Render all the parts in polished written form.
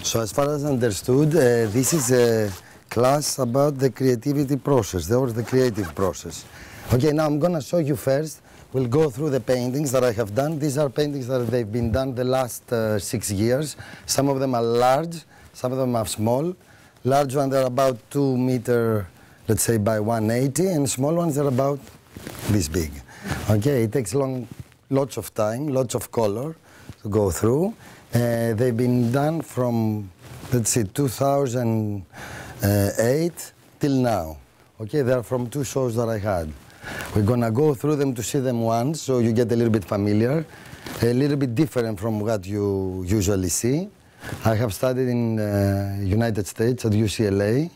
So as far as understood, this is a class about the creativity process, or the creative process. Okay, now I'm going to show you first. We'll go through the paintings that I have done. These are paintings that they've been done the last 6 years. Some of them are large, some of them are small. Large ones are about 2 meters, let's say, by 180, and small ones are about this big. Okay, it takes lots of time, lots of color to go through. They've been done from, let's see, 2008 till now. Okay, they're from 2 shows that I had. We're gonna go through them to see them once, so you get a little bit familiar, a little bit different from what you usually see. I have studied in United States at UCLA,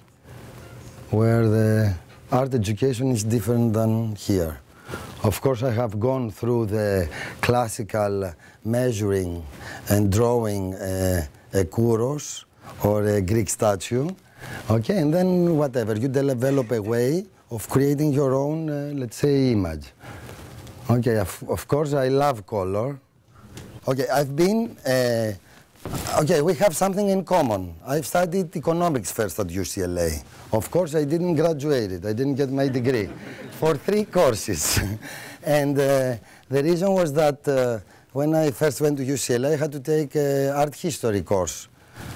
where the art education is different than here. Of course, I have gone through the classical measuring and drawing a kouros or a Greek statue. Okay, and then whatever, you develop a way of creating your own, let's say, image. Okay, of course, I love color. Okay, I've been, okay, we have something in common. I've studied economics first at UCLA. Of course, I didn't graduate it. I didn't get my degree for 3 courses. And the reason was that when I first went to UCLA, I had to take an art history course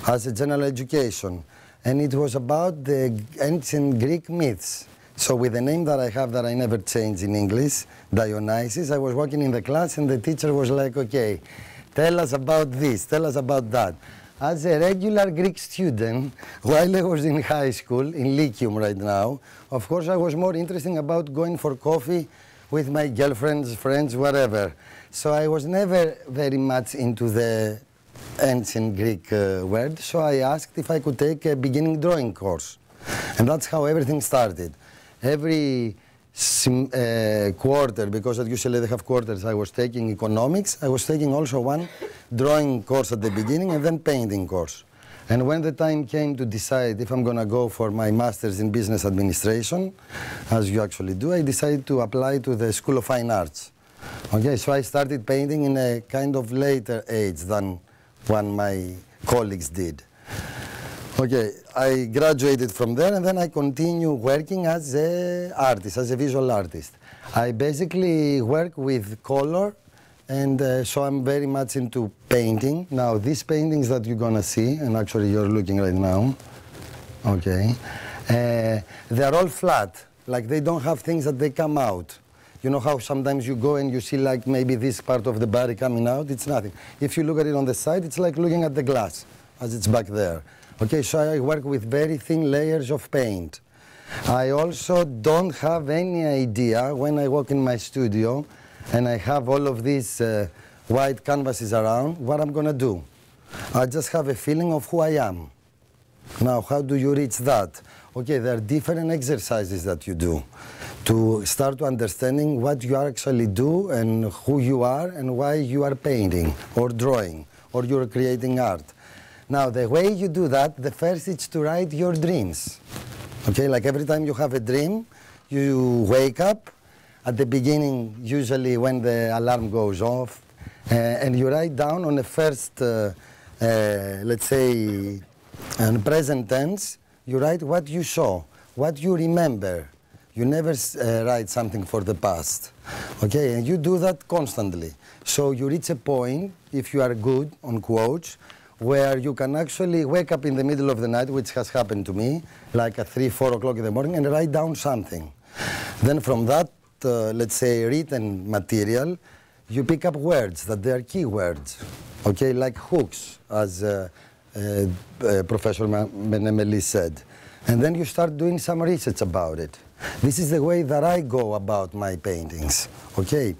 as a general education. And it was about the ancient Greek myths. So with the name that I have that I never changed in English, Dionysis, I was walking in the class and the teacher was like, okay, tell us about this, tell us about that. As a regular Greek student, while I was in high school, in Lyceum right now, of course I was more interested about going for coffee with my girlfriends, friends, whatever. So I was never very much into the ancient Greek word, so I asked if I could take a beginning drawing course. And that's how everything started. Every quarter, because at UCLA they have quarters, I was taking economics. I was taking also one drawing course at the beginning and then painting course. And when the time came to decide if I'm going to go for my master's in business administration, as you actually do, I decided to apply to the School of Fine Arts. Okay, so I started painting in a kind of later age than when my colleagues did. Okay, I graduated from there and then I continue working as an artist, as a visual artist. I basically work with color, and so I'm very much into painting. Now, these paintings that you're gonna see, and actually you're looking right now, okay, they're all flat, like they don't have things that they come out. You know how sometimes you go and you see like maybe this part of the body coming out? It's nothing. If you look at it on the side, it's like looking at the glass as it's back there. Okay, so I work with very thin layers of paint. I also don't have any idea when I walk in my studio and I have all of these white canvases around, what I'm gonna do. I just have a feeling of who I am. Now, how do you reach that? Okay, there are different exercises that you do to start to understanding what you actually do and who you are and why you are painting or drawing or you're creating art. Now, the way you do that, the first is to write your dreams. Okay, like every time you have a dream, you wake up at the beginning, usually when the alarm goes off, and you write down on the first, let's say, in present tense, you write what you saw, what you remember. You never write something for the past. Okay, and you do that constantly. So you reach a point, if you are good on quotes, where you can actually wake up in the middle of the night, which has happened to me, like at 3, 4 o'clock in the morning, and write down something. Then from that, let's say, written material, you pick up words that they are key words, okay, like hooks, as Professor Mainemelis said. And then you start doing some research about it. This is the way that I go about my paintings, okay?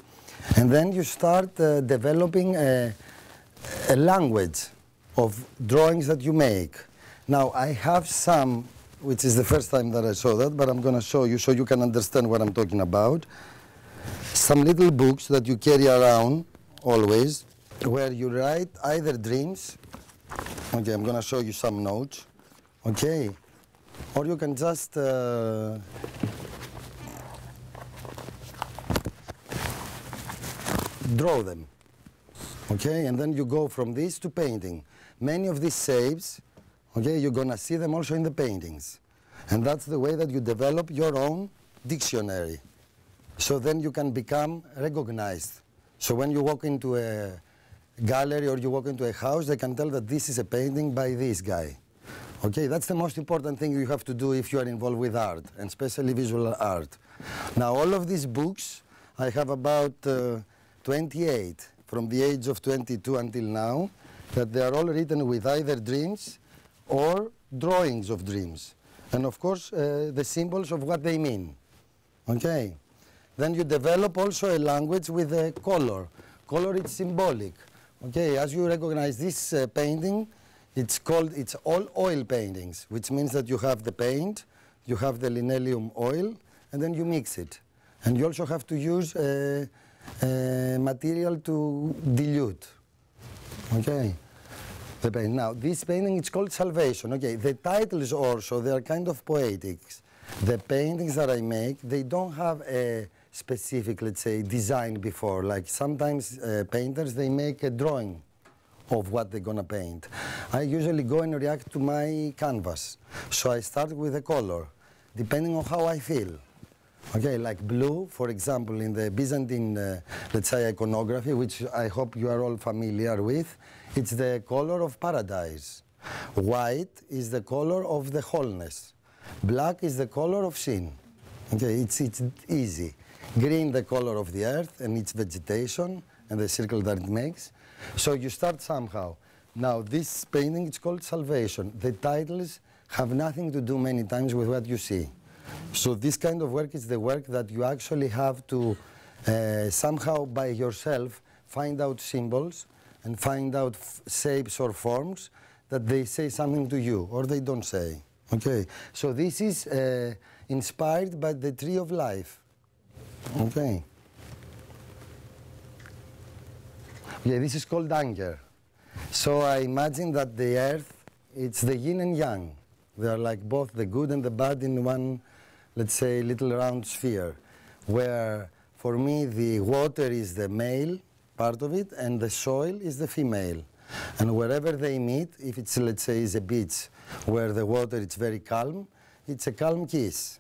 And then you start developing a language of drawings that you make. Now, I have some, which is the first time that I saw that, but I'm going to show you so you can understand what I'm talking about. Some little books that you carry around always, where you write either dreams. Okay, I'm going to show you some notes. Okay, or you can just draw them. Okay, and then you go from this to painting. many of these shapes, okay, you're going to see them also in the paintings. And that's the way that you develop your own dictionary. So then you can become recognized. So when you walk into a gallery or you walk into a house, they can tell that this is a painting by this guy. Okay, that's the most important thing you have to do if you are involved with art, and especially visual art. Now, all of these books, I have about 28, from the age of 22 until now, that they are all written with either dreams or drawings of dreams. And of course, the symbols of what they mean. Okay? Then you develop also a language with a color. Color is symbolic. Okay, as you recognize this painting, it's all oil paintings, which means that you have the paint, you have the linoleum oil, and then you mix it. And you also have to use material to dilute. Okay? The paint. Now, this painting is called Salvation. Okay, the titles also, they are kind of poetic. The paintings that I make, they don't have a specific, let's say, design before. Like sometimes painters, they make a drawing of what they're gonna paint. I usually go and react to my canvas. So I start with a color, depending on how I feel. Okay, like blue, for example, in the Byzantine, let's say, iconography, which I hope you are all familiar with, it's the color of paradise. White is the color of the wholeness. Black is the color of sin. Okay, it's easy. Green, the color of the earth and its vegetation and the circle that it makes. So you start somehow. Now, this painting, it's called Salvation. The titles have nothing to do many times with what you see. So this kind of work is the work that you actually have to somehow by yourself find out symbols and find out shapes or forms that they say something to you or they don't say. Okay, so this is inspired by the tree of life. Okay. Yeah, this is called anger. So I imagine that the earth, it's the yin and yang. They are like both the good and the bad in one, let's say, little round sphere, where for me the water is the male part of it and the soil is the female. And wherever they meet, if it's, let's say, is a beach where the water is very calm, it's a calm kiss.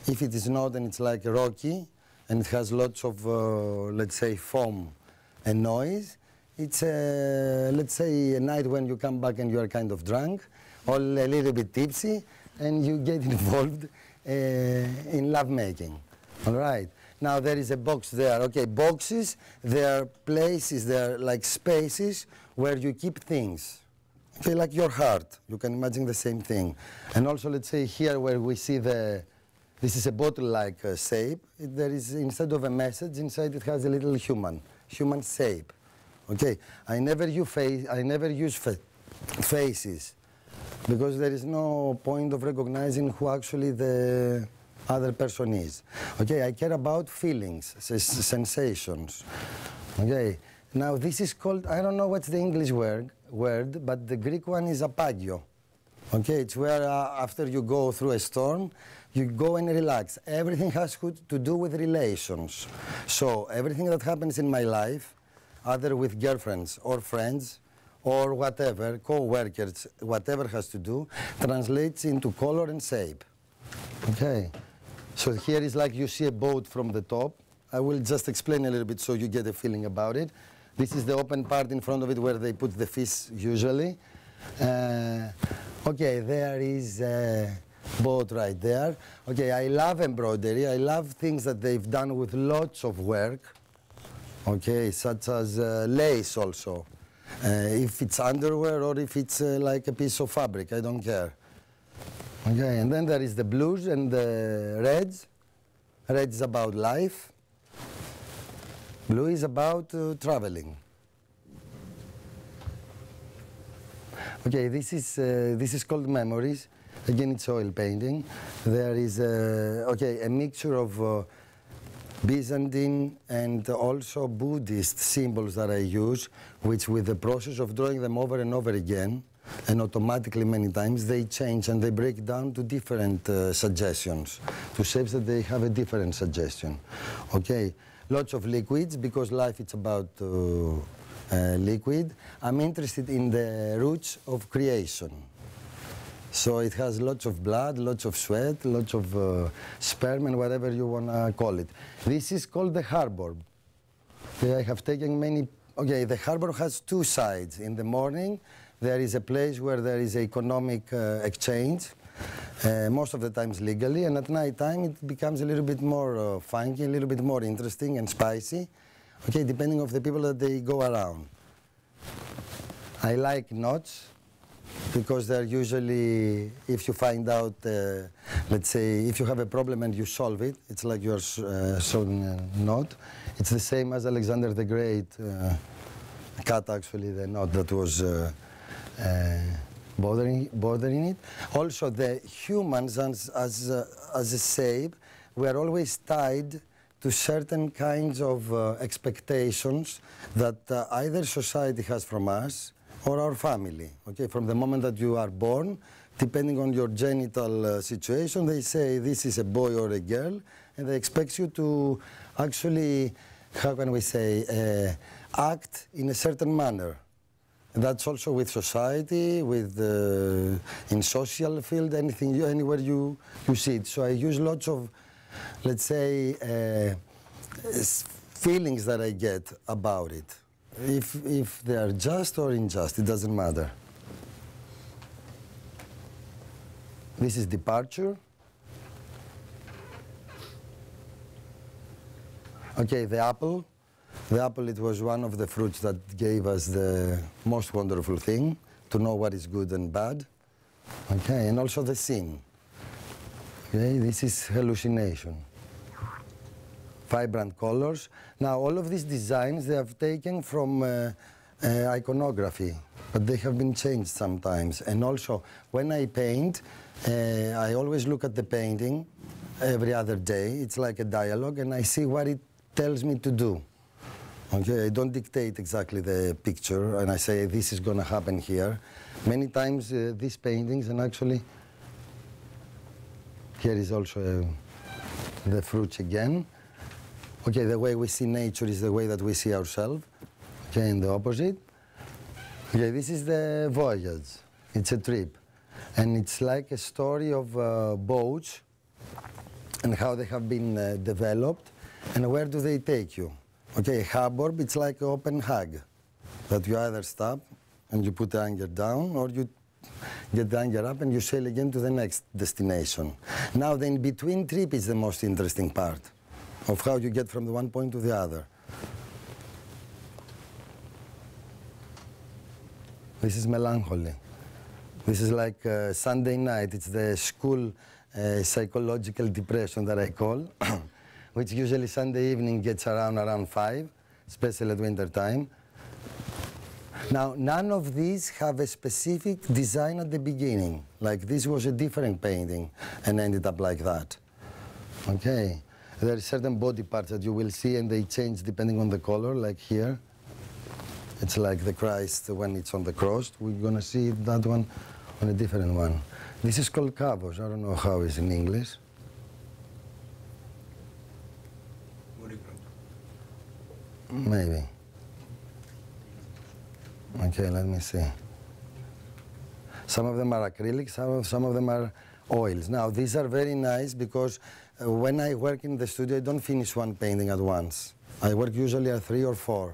If it is not and it's like rocky and it has lots of, let's say, foam and noise, it's, let's say, a night when you come back and you are kind of drunk, or a little bit tipsy, and you get involved in lovemaking. All right. Now there is a box there. Okay, boxes, they are places, they are like spaces where you keep things. Okay, like your heart. You can imagine the same thing. And also, let's say here where we see this is a bottle-like shape. There is, instead of a message, inside it has a little human shape. Okay, I never use faces because there is no point of recognizing who actually the other person is. Okay, I care about feelings, sensations. Okay, now this is called, I don't know what's the English word, but the Greek one is apagio. Okay, it's where after you go through a storm, you go and relax. Everything has to do with relations. So everything that happens in my life, either with girlfriends or friends or whatever, co-workers, whatever has to do, translates into color and shape. Okay. So here is like you see a boat from the top. I will just explain a little bit so you get a feeling about it. This is the open part in front of it where they put the fish usually. Okay, there is a boat right there. Okay, I love embroidery. I love things that they've done with lots of work. Okay, such as lace also. If it's underwear or if it's like a piece of fabric, I don't care. Okay, and then there is the blues and the reds. Red is about life. Blue is about traveling. Okay, this is called Memories. Again, it's oil painting. There is a mixture of Byzantine and also Buddhist symbols that I use, which with the process of drawing them over and over again, and automatically many times, they change and they break down to different suggestions, to shapes that they have a different suggestion. Okay, lots of liquids, because life it's about liquid. I'm interested in the roots of creation. So it has lots of blood, lots of sweat, lots of sperm, and whatever you want to call it. This is called the harbor. Okay, I have taken many. Okay, the harbor has two sides. In the morning, there is a place where there is economic exchange, most of the times legally, and at night time it becomes a little bit more funky, a little bit more interesting and spicy. Okay, depending on the people that they go around. I like knots, because they're usually, if you find out, let's say, if you have a problem and you solve it, it's like you're solving a knot. It's the same as Alexander the Great cut actually the knot that was bothering it. Also, the humans as a shape were always tied to certain kinds of expectations that either society has from us or our family. Okay, from the moment that you are born, depending on your genital situation, they say this is a boy or a girl, and they expect you to actually, how can we say, act in a certain manner. And that's also with society, with in social field, anything, anywhere you see it. So I use lots of, let's say, feelings that I get about it. If they are just or unjust, it doesn't matter. This is departure. Okay, the apple. The apple, it was one of the fruits that gave us the most wonderful thing, to know what is good and bad. Okay, and also the sin. Okay, this is hallucination. Vibrant colors. Now, all of these designs, they have taken from iconography, but they have been changed sometimes. And also, when I paint, I always look at the painting every other day. It's like a dialogue, and I see what it tells me to do. Okay, I don't dictate exactly the picture, and I say, this is going to happen here. Many times, these paintings, and actually, here is also the fruits again. Okay, the way we see nature is the way that we see ourselves. Okay, and the opposite. Okay, this is the voyage. It's a trip. And it's like a story of boats and how they have been developed and where do they take you. Okay, a harbor, it's like an open hug that you either stop and you put the anchor down, or you get the anchor up and you sail again to the next destination. Now, the in-between trip is the most interesting part of how you get from the one point to the other. This is melancholy. This is like Sunday night. It's the school psychological depression that I call, which usually Sunday evening gets around 5, especially at winter time. Now, none of these have a specific design at the beginning. Like this was a different painting and ended up like that. Okay. There are certain body parts that you will see and they change depending on the color, like here. It's like the Christ when it's on the cross. We're going to see that one on a different one. This is called Cabos. I don't know how it's in English. Maybe. Okay, let me see. Some of them are acrylic, some of them are oils. Now, these are very nice because when I work in the studio, I don't finish one painting at once. I work usually at 3 or 4.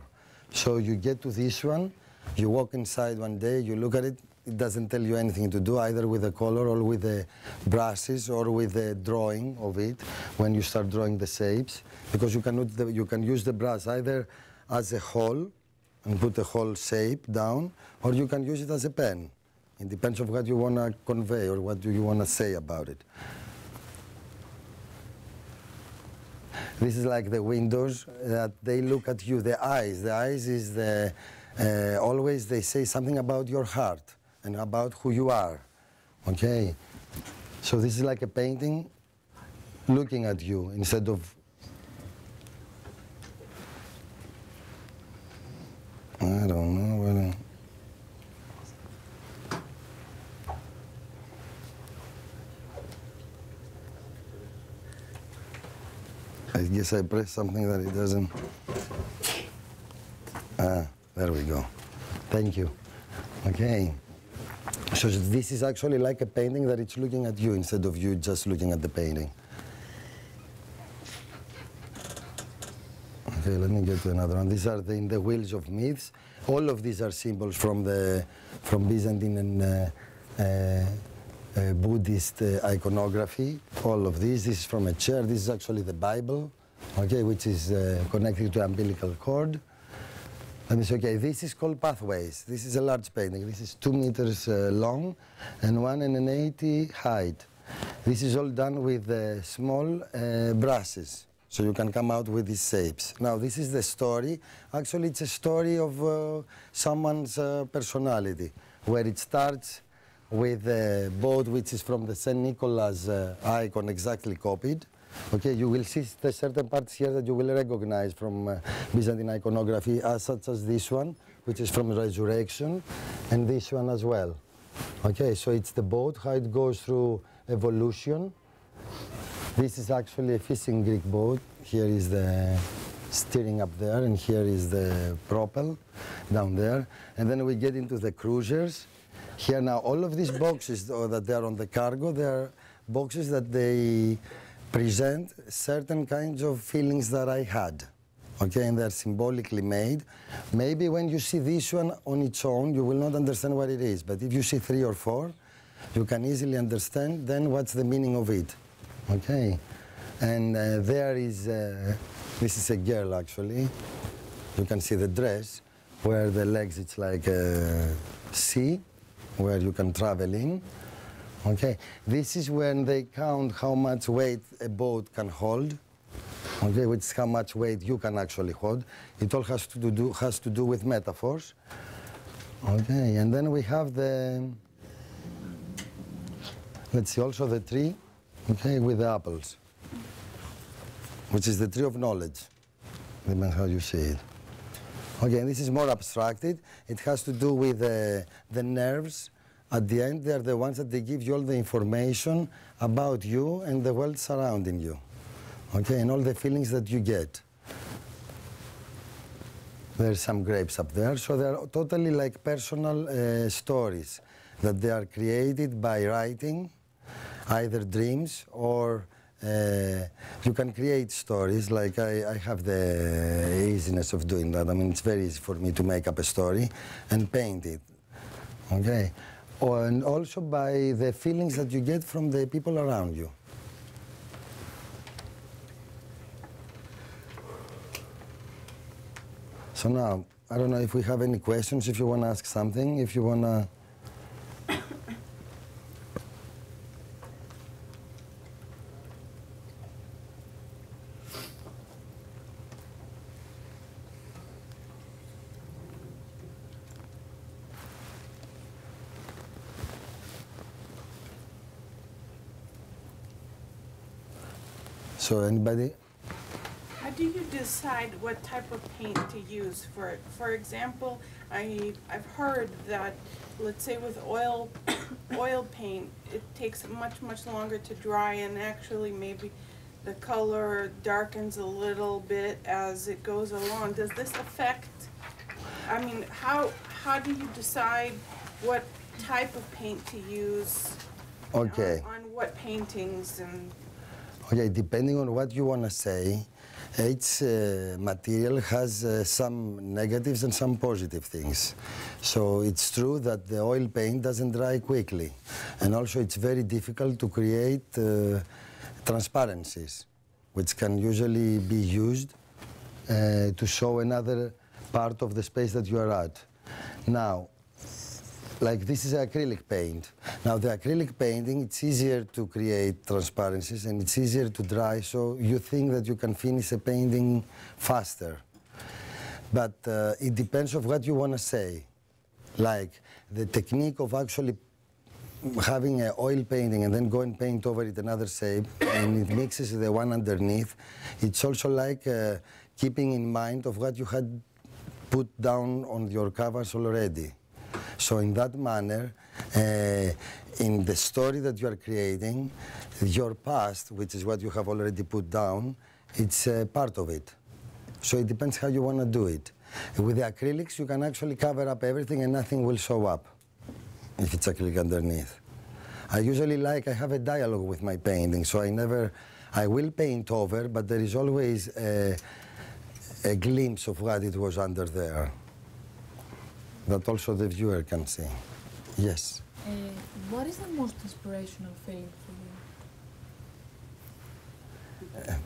So you get to this one, you walk inside one day, you look at it, it doesn't tell you anything to do, either with the color or with the brushes or with the drawing of it, when you start drawing the shapes, because you can use the brush either as a whole, and put the whole shape down, or you can use it as a pen. It depends on what you want to convey or what do you want to say about it. This is like the windows that they look at you, the eyes. The eyes is the, always they say something about your heart and about who you are, okay? So this is like a painting looking at you instead of, I don't know. I guess I pressed something that it doesn't. There we go. Thank you. Okay. So this is actually like a painting that it's looking at you instead of you just looking at the painting. Okay, let me get to another one. These are in the wheels of myths. All of these are symbols from Byzantine and Buddhist iconography. All of these. This is from a chair. This is actually the Bible, okay, which is connected to the umbilical cord. Let me say, okay, this is called Pathways. This is a large painting. This is 2 meters long and 1.80 height. This is all done with small brushes. So you can come out with these shapes. Now this is the story. Actually it's a story of someone's personality, where it starts with a boat which is from the St. Nicholas icon exactly copied. Okay, you will see the certain parts here that you will recognize from Byzantine iconography, such as this one, which is from Resurrection, and this one as well. Okay, so it's the boat, how it goes through evolution. This is actually a fishing Greek boat. Here is the steering up there, and here is the propel down there. And then we get into the cruisers. Here now, all of these boxes that they are on the cargo, they are boxes that they present certain kinds of feelings that I had. Okay, and they're symbolically made. Maybe when you see this one on its own, you will not understand what it is. But if you see 3 or 4, you can easily understand then what's the meaning of it. Okay, and there is, this is a girl actually. You can see the dress, where the legs it's like a sea, where you can travel in. Okay, this is when they count how much weight a boat can hold. Okay, which is how much weight you can actually hold. It all has to do with metaphors. Okay, and then we have the, let's see, also the tree. Okay, with the apples, which is the tree of knowledge, depends how you see it. Okay, and this is more abstracted. It has to do with the nerves. At the end, they are the ones that they give you all the information about you and the world surrounding you. Okay, and all the feelings that you get. There's some grapes up there, so they are totally like personal stories that they are created by writing, either dreams or you can create stories. Like I have the easiness of doing that. I mean, it's very easy for me to make up a story and paint it. Okay, and also by the feelings that you get from the people around you. So now, I don't know if we have any questions, if you want to ask something, if you want to... So anybody? How do you decide what type of paint to use for it? For example, I've heard that, let's say with oil paint, it takes much longer to dry, and actually maybe the color darkens a little bit as it goes along. Does this affect, I mean, how do you decide what type of paint to use on what paintings? And okay, depending on what you want to say, each material has some negatives and some positive things. So it's true that the oil paint doesn't dry quickly. And also it's very difficult to create transparencies, which can usually be used to show another part of the space that you are at. Now, like this is acrylic paint. Now the acrylic painting, it's easier to create transparencies and it's easier to dry, so you think that you can finish a painting faster. But it depends on what you want to say. Like the technique of actually having an oil painting and then go and paint over it another shape and it mixes the one underneath, it's also like keeping in mind of what you had put down on your canvas already. So in that manner, in the story that you are creating, your past, which is what you have already put down, it's part of it. So it depends how you want to do it. With the acrylics, you can actually cover up everything and nothing will show up if it's acrylic underneath. I usually I have a dialogue with my painting, so I will paint over, but there is always a glimpse of what it was under there, that also the viewer can see. Yes? What is the most inspirational feeling for you?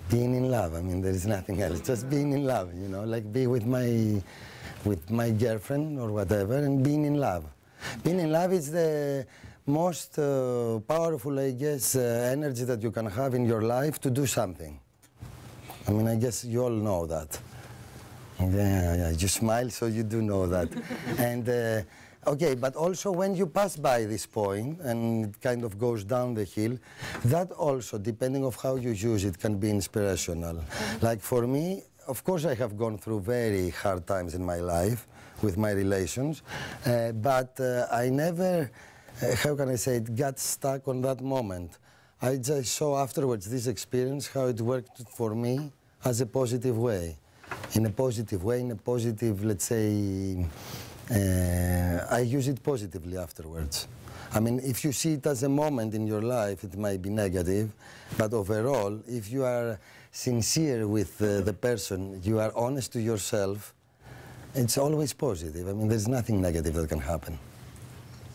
Being in love. I mean, there is nothing else. Just being in love, you know, like be with my girlfriend or whatever, and being in love. Being in love is the most powerful, I guess, energy that you can have in your life to do something. I mean, I guess you all know that. Yeah, you smile, so you do know that. And okay, but also when you pass by this point and it kind of goes down the hill, that also, depending on how you use it, can be inspirational. Like for me, of course I have gone through very hard times in my life with my relations, but I never, how can I say it, got stuck on that moment. I just saw afterwards this experience, how it worked for me as a positive way. In a positive way, in a positive, let's say, I use it positively afterwards. I mean, if you see it as a moment in your life, it might be negative, but overall, if you are sincere with the person, you are honest to yourself, it's always positive. I mean, there's nothing negative that can happen.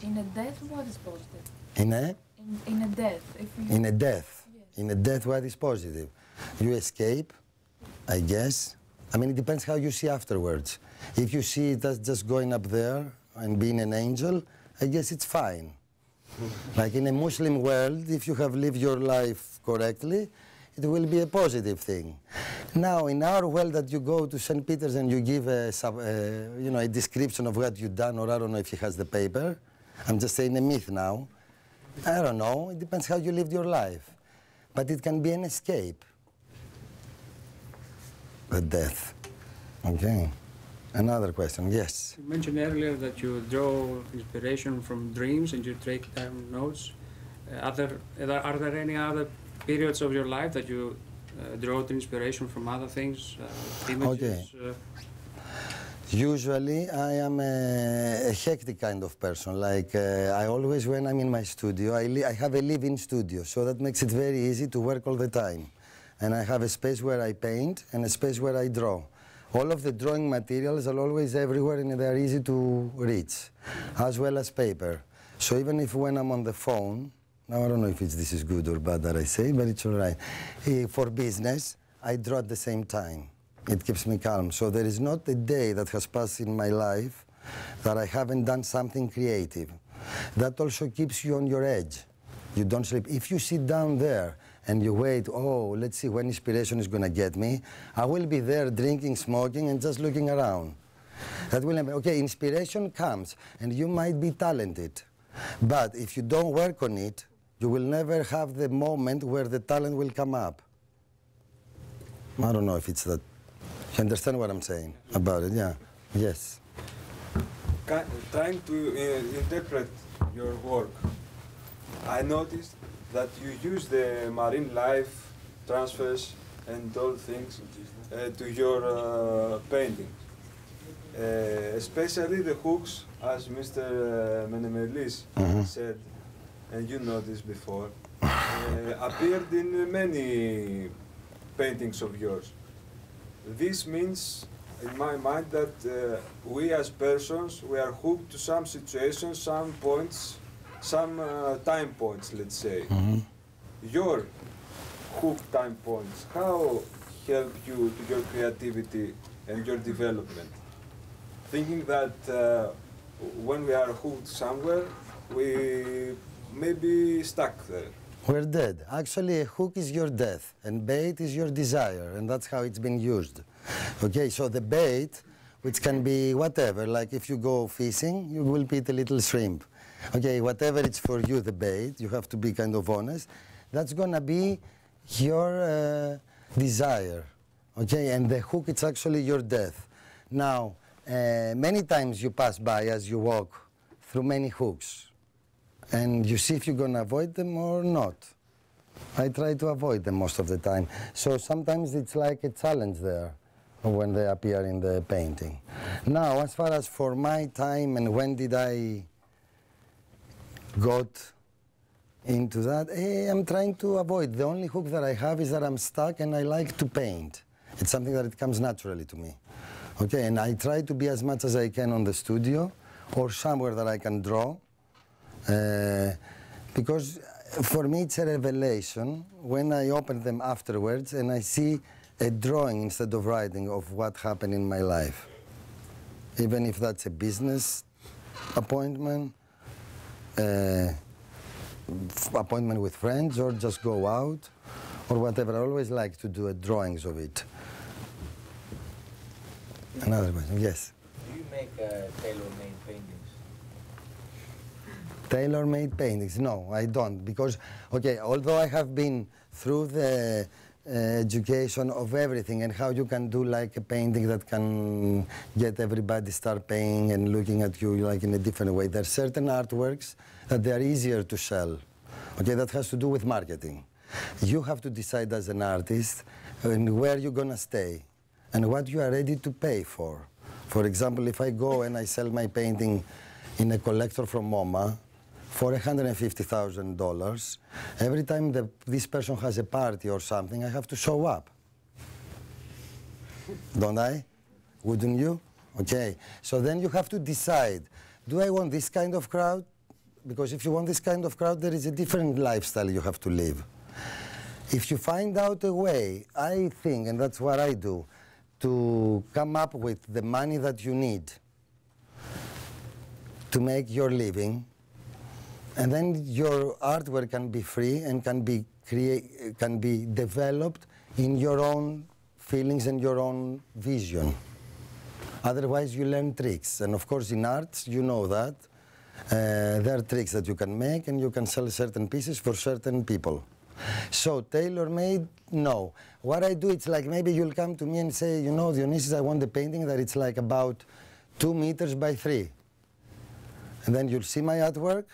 In a death, what is positive? In a? In a death. If you... In a death. Yes. In a death, what is positive? You escape, I guess. I mean, it depends how you see afterwards. If you see it as just going up there and being an angel, I guess it's fine. Like in a Muslim world, if you have lived your life correctly, it will be a positive thing. Now, in our world that you go to St. Peter's and you give a description of what you've done, or I don't know if he has the paper. I'm just saying a myth now. I don't know. It depends how you lived your life. But it can be an escape. The death. Okay. Another question. Yes. You mentioned earlier that you draw inspiration from dreams and you take down notes. Are there any other periods of your life that you draw the inspiration from other things, images? Okay. Usually, I am a hectic kind of person. Like, I always, when I'm in my studio, I have a live-in studio, so that makes it very easy to work all the time. And I have a space where I paint and a space where I draw. All of the drawing materials are always everywhere and they're easy to reach, as well as paper. So even if when I'm on the phone, now I don't know if this is good or bad that I say, but it's all right. For business, I draw at the same time. It keeps me calm. So there is not a day that has passed in my life that I haven't done something creative. That also keeps you on your edge. You don't sleep. If you sit down there and you wait, oh, let's see when inspiration is going to get me, I will be there drinking, smoking, and just looking around. That will happen. Okay, inspiration comes, and you might be talented. But if you don't work on it, you will never have the moment where the talent will come up. I don't know if it's that. You understand what I'm saying about it? Yeah. Yes. Trying to interpret your work, I noticed that you use the marine life transfers and all things to your painting. Especially the hooks, as Mr. Mainemelis said, and you noticed before, appeared in many paintings of yours. This means, in my mind, that we as persons, we are hooked to some situations, some points, some time points, let's say. Your hook time points, how help you to your creativity and your development? Thinking that when we are hooked somewhere, we may be stuck there. We're dead. Actually, a hook is your death, and bait is your desire, and that's how it's been used. Okay, so the bait, which can be whatever, like if you go fishing, you will eat a little shrimp. Okay, whatever it's for you, the bait, you have to be kind of honest, that's gonna be your desire. Okay, and the hook, it's actually your death. Now, many times you pass by as you walk through many hooks, and you see if you're going to avoid them or not. I try to avoid them most of the time. So sometimes it's like a challenge there. when they appear in the painting. Now, as far as for my time and when did I got into that, I'm trying to avoid. The only hook that I have is that I'm stuck and I like to paint. It's something that it comes naturally to me. Okay, and I try to be as much as I can on the studio or somewhere that I can draw. Because for me it's a revelation when I open them afterwards and I see a drawing instead of writing of what happened in my life. Even if that's a business appointment, appointment with friends, or just go out, or whatever. I always like to do drawings of it. Another question, yes? Do you make tailor-made paintings? Tailor-made paintings? No, I don't, because, okay, although I have been through the education of everything and how you can do like a painting that can get everybody start paying and looking at you like in a different way. There are certain artworks that they are easier to sell. Okay, that has to do with marketing. You have to decide as an artist where you're gonna stay and what you are ready to pay for. For example, if I go and I sell my painting in a collector from MoMA for $150,000, every time this person has a party or something, I have to show up. Don't I? Wouldn't you? Okay. So then you have to decide, do I want this kind of crowd? Because if you want this kind of crowd, there is a different lifestyle you have to live. If you find out a way, I think, and that's what I do, to come up with the money that you need to make your living, and then your artwork can be free and can be developed in your own feelings and your own vision. Otherwise, you learn tricks. And of course, in arts, you know that. There are tricks that you can make, and you can sell certain pieces for certain people. So tailor-made, no. What I do, it's like maybe you'll come to me and say, you know, Dionysis, I want a painting that it's like about 2 meters by 3. And then you'll see my artwork.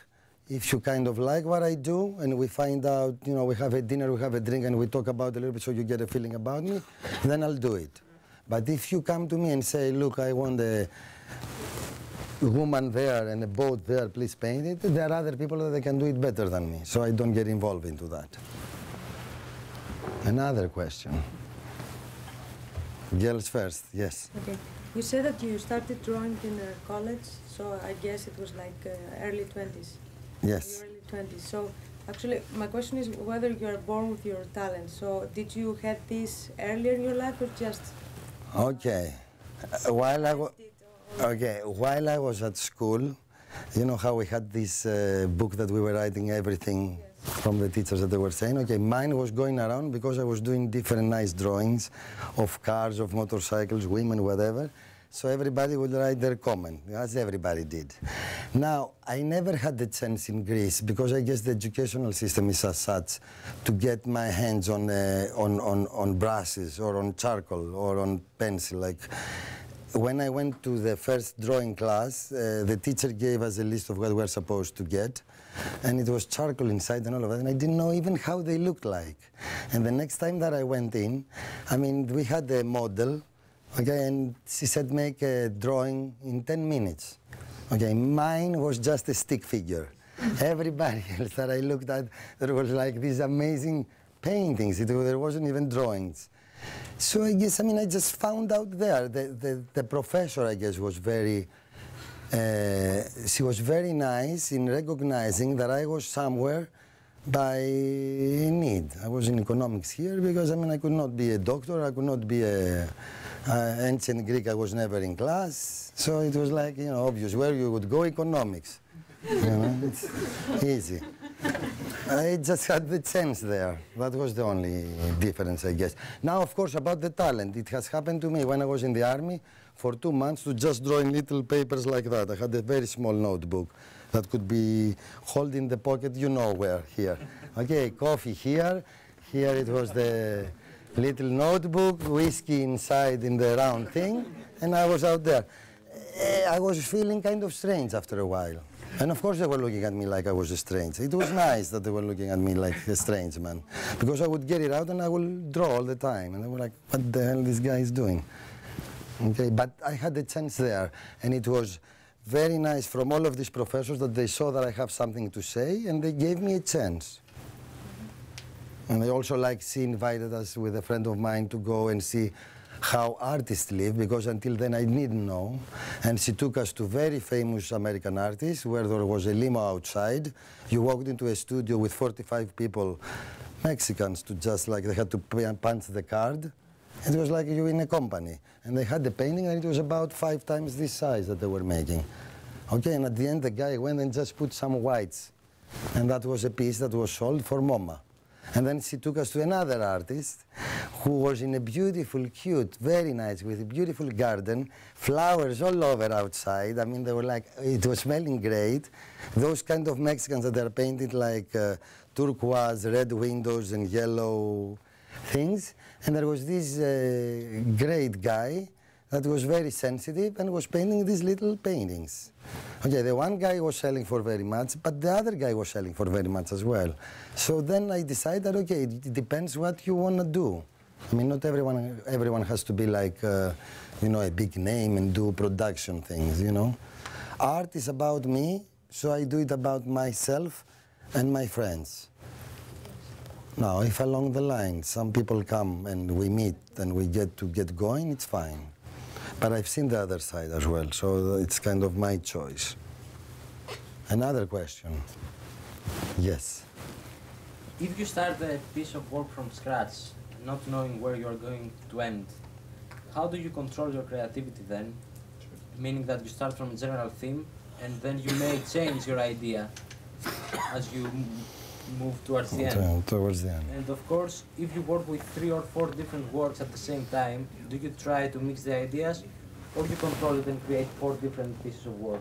If you kind of like what I do, and we find out, you know, we have a dinner, we have a drink, and we talk about a little bit so you get a feeling about me, then I'll do it. But if you come to me and say, look, I want a woman there and a boat there, please paint it, there are other people that they can do it better than me, so I don't get involved into that. Another question. Girls first, yes. Okay. You said that you started drawing in college, so I guess it was like early 20s. Yes. Early 20s. So actually, my question is whether you are born with your talent. So did you have this earlier in your life or just? Okay. While I was at school, you know how we had this book that we were writing everything from the teachers that they were saying. Okay, mine was going around because I was doing different nice drawings of cars, of motorcycles, women, whatever. So everybody would write their comment, as everybody did. Now, I never had the chance in Greece, because I guess the educational system is as such, to get my hands on brushes or on charcoal or on pencil. Like, when I went to the first drawing class, the teacher gave us a list of what we're supposed to get, and it was charcoal inside and all of that, and I didn't know even how they looked like. And the next time that I went in, I mean, we had a model, okay, and she said make a drawing in 10 minutes. Okay, mine was just a stick figure. Everybody else that I looked at, there was like these amazing paintings. There wasn't even drawings. So I guess, I mean, I just found out there. The professor, I guess, was very, she was very nice in recognizing that I was somewhere by need. I was in economics here because, I mean, I could not be a doctor, I could not be a ancient Greek, I was never in class. So it was like, you know, obvious where you would go, economics. You know, it's easy. I just had the chance there. That was the only difference, I guess. Now, of course, about the talent, it has happened to me when I was in the army for 2 months to just draw in little papers like that. I had a very small notebook that could be held in the pocket, you know where, here. Okay, coffee here. Here it was the little notebook, whiskey inside in the round thing, and I was out there. I was feeling kind of strange after a while. And of course they were looking at me like I was a strange. It was nice that they were looking at me like a strange man, because I would get it out and I would draw all the time, and they were like, what the hell this guy is doing? Okay, but I had a chance there, and it was very nice from all of these professors that they saw that I have something to say, and they gave me a chance. And they also, like, she invited us with a friend of mine to go and see how artists live, because until then I didn't know. And she took us to very famous American artists where there was a limo outside. You walked into a studio with 45 people, Mexicans, to just like, they had to punch the card. It was like you in a company. And they had the painting, and it was about 5 times this size that they were making. Okay, and at the end the guy went and just put some whites. And that was a piece that was sold for MoMA. And then she took us to another artist who was in a beautiful, cute, very nice, with a beautiful garden, flowers all over outside. I mean, they were like, it was smelling great. Those kind of Mexicans that are painted like turquoise, red windows and yellow things. And there was this great guy that was very sensitive and was painting these little paintings. Okay, the one guy was selling for very much, but the other guy was selling for very much as well. So then I decided, okay, it depends what you want to do. I mean, not everyone has to be like, you know, a big name and do production things, you know. Art is about me, so I do it about myself and my friends. Now, if along the line some people come and we meet and we get going, it's fine. But I've seen the other side as well, so it's kind of my choice. Another question. Yes. If you start a piece of work from scratch, not knowing where you're going to end, how do you control your creativity then? Meaning that you start from a general theme, and then you may change your idea as you move towards the end. Towards the end. And of course, if you work with 3 or 4 different works at the same time, do you try to mix the ideas, or you control it and create 4 different pieces of work?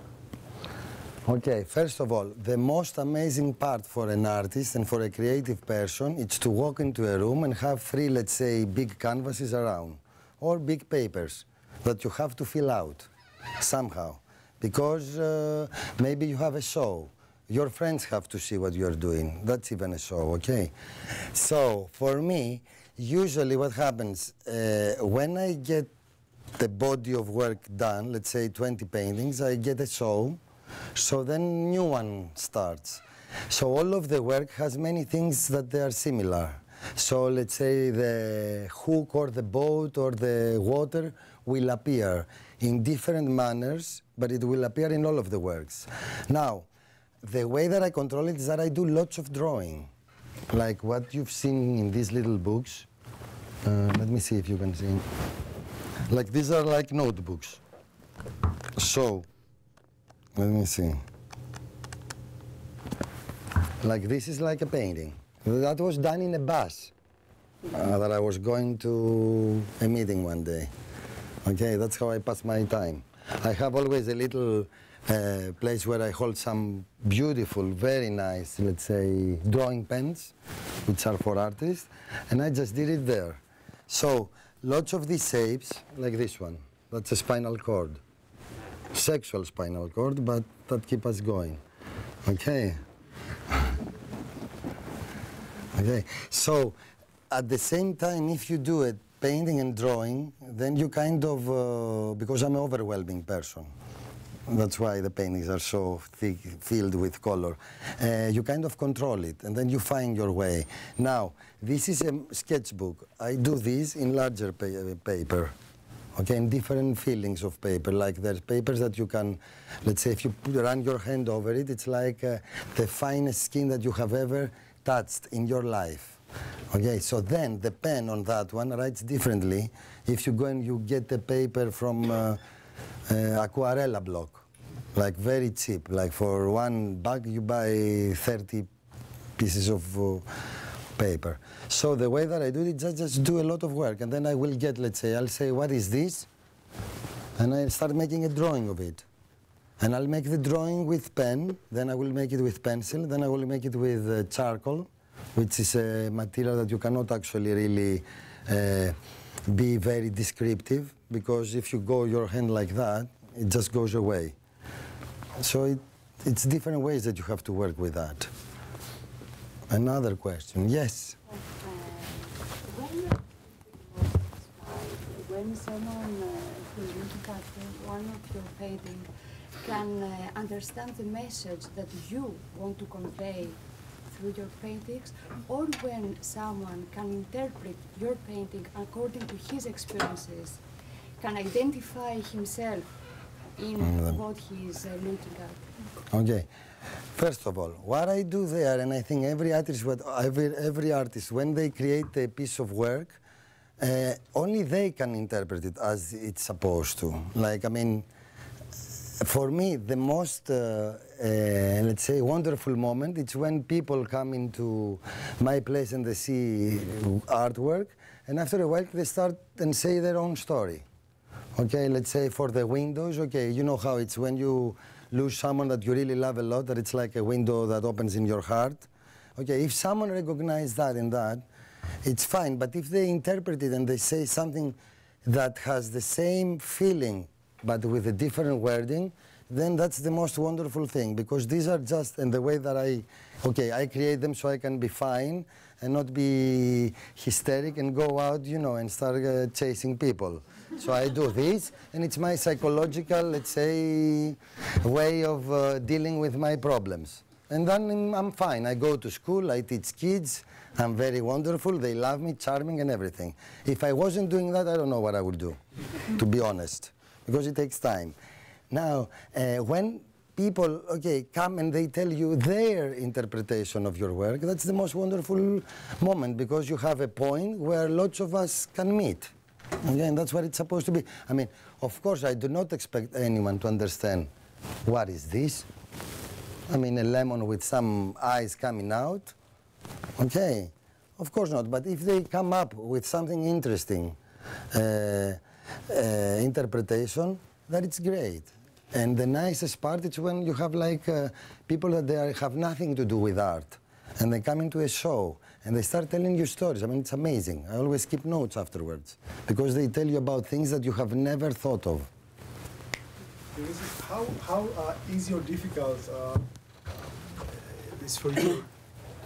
Okay, first of all, the most amazing part for an artist and for a creative person is to walk into a room and have 3, let's say, big canvases around, or big papers that you have to fill out somehow, because maybe you have a show. Your friends have to see what you're doing. That's even a show, okay? So, for me, usually what happens, when I get the body of work done, let's say 20 paintings, I get a show, so then new one starts. So all of the work has many things that they are similar. So let's say the hook or the boat or the water will appear in different manners, but it will appear in all of the works. Now, the way that I control it is that I do lots of drawing, like what you've seen in these little books. Let me see if you can see. Like these are like notebooks. So, let me see. Like this is like a painting. That was done in a bus that I was going to a meeting one day. Okay, that's how I pass my time. I have always a little place where I hold some beautiful, very nice, let's say, drawing pens, which are for artists, and I just did it there. So, lots of these shapes, like this one, that's a spinal cord. Sexual spinal cord, but that keep us going. Okay? Okay, so at the same time, if you do it, painting and drawing, then you kind of, because I'm an overwhelming person, that's why the paintings are so thick, filled with color. You kind of control it, and then you find your way. Now, this is a sketchbook. I do this in larger paper, okay, in different fillings of paper. Like there's papers that you can, let's say, if you run your hand over it, it's like the finest skin that you have ever touched in your life. Okay, so then the pen on that one writes differently. If you go and you get the paper from Aquarella block, like very cheap, like for one bag you buy 30 pieces of paper. So the way that I do it is just do a lot of work, and then I will get, let's say, I'll say, what is this? And I'll start making a drawing of it. And I'll make the drawing with pen, then I will make it with pencil, then I will make it with charcoal, which is a material that you cannot actually really be very descriptive, because if you go your hand like that, it just goes away. So it's different ways that you have to work with that. Another question, yes? When you're most inspired, when someone who's looking at one of your paintings can understand the message that you want to convey through your paintings, or when someone can interpret your painting according to his experiences, can identify himself in what he is looking at? Okay. First of all, what I do there, and I think every artist, when they create a piece of work, only they can interpret it as it's supposed to. Like, I mean, for me, the most, let's say, wonderful moment, it's when people come into my place and they see artwork, and after a while they start and say their own story. Okay, let's say for the windows, okay, you know how it's when you lose someone that you really love a lot, that it's like a window that opens in your heart. Okay, if someone recognizes that and that, it's fine, but if they interpret it and they say something that has the same feeling, but with a different wording, then that's the most wonderful thing, because these are just in the way that I create them so I can be fine and not be hysteric and go out, you know, and start chasing people. So I do this, and it's my psychological, let's say, way of dealing with my problems. And then I'm fine. I go to school, I teach kids, I'm very wonderful, they love me, charming and everything. If I wasn't doing that, I don't know what I would do, to be honest, because it takes time. Now, when people, come and they tell you their interpretation of your work, that's the most wonderful moment, because you have a point where lots of us can meet. Okay, and that's what it's supposed to be. I mean, of course, I do not expect anyone to understand what is this. I mean, a lemon with some eyes coming out. Okay, of course not. But if they come up with something interesting, interpretation, that it's great. And the nicest part is when you have like people that have nothing to do with art, and they come into a show and they start telling you stories. I mean, it's amazing. I always keep notes afterwards, because they tell you about things that you have never thought of. How easy or difficult it is for you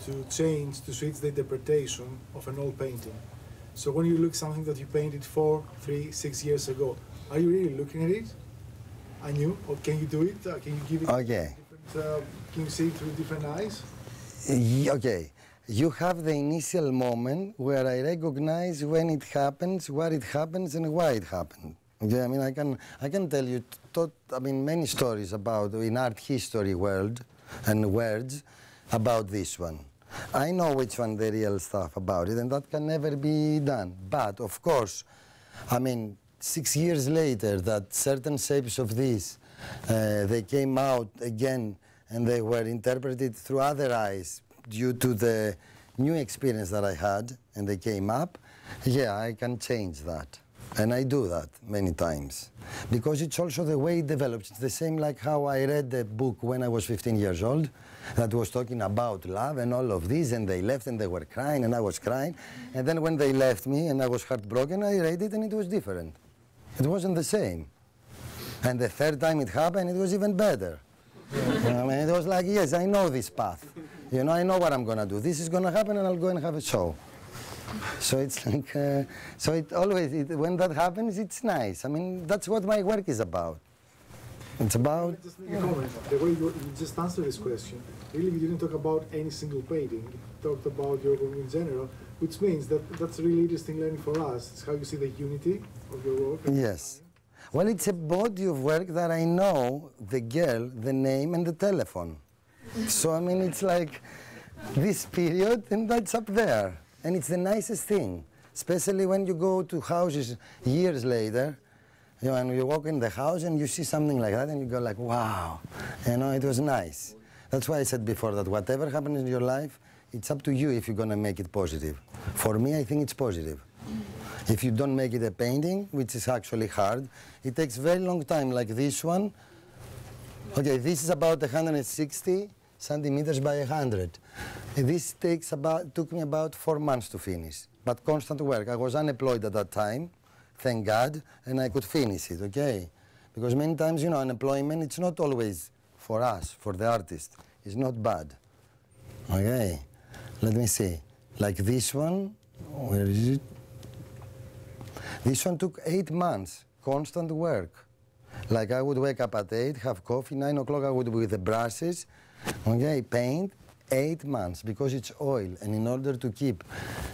to switch the interpretation of an old painting? So when you look something that you painted 4, 3, 6 years ago, are you really looking at it anew, or can you do it? Can you give it different, can you see it through different eyes? Okay. You have the initial moment where I recognize when it happens, where it happens, and why it happened. Okay, I mean, I can tell you, many stories about in art history world and words about this one. I know which one the real stuff about it, and that can never be done. But of course, I mean, 6 years later, that certain shapes of this, they came out again, and they were interpreted through other eyes due to the new experience that I had, and they came up. Yeah, I can change that. And I do that many times, because it's also the way it develops. It's the same like how I read the book when I was 15 years old that was talking about love and all of this, and they left and they were crying and I was crying. And then when they left me and I was heartbroken, I read it and it was different. It wasn't the same. And the third time it happened, it was even better. I mean, it was like, yes, I know this path. You know, I know what I'm going to do. This is going to happen and I'll go and have a show. So it's like, so it always, when that happens, it's nice. I mean, that's what my work is about. It's about... Just make a comment. The way you just answered this question, really you didn't talk about any single painting. You talked about your work in general, which means that that's a really interesting learning for us. It's how you see the unity of your work. Yes. Well, it's a body of work that I know the girl, the name, and the telephone. So, I mean, it's like this period, and that's up there. And it's the nicest thing, especially when you go to houses years later, you know, and you walk in the house and you see something like that, and you go like, wow, you know, it was nice. That's why I said before that whatever happens in your life, it's up to you if you're going to make it positive. For me, I think it's positive. If you don't make it a painting, which is actually hard, it takes very long time, like this one. Okay, this is about 160 centimeters by 100. This took me about 4 months to finish, but constant work. I was unemployed at that time, thank God, and I could finish it, okay? Because many times, you know, unemployment, it's not always for us, for the artist. It's not bad, okay? Let me see, like this one, where is it? This one took 8 months, constant work. Like I would wake up at 8, have coffee, 9 o'clock I would be with the brushes, okay, paint, 8 months, because it's oil, and in order to keep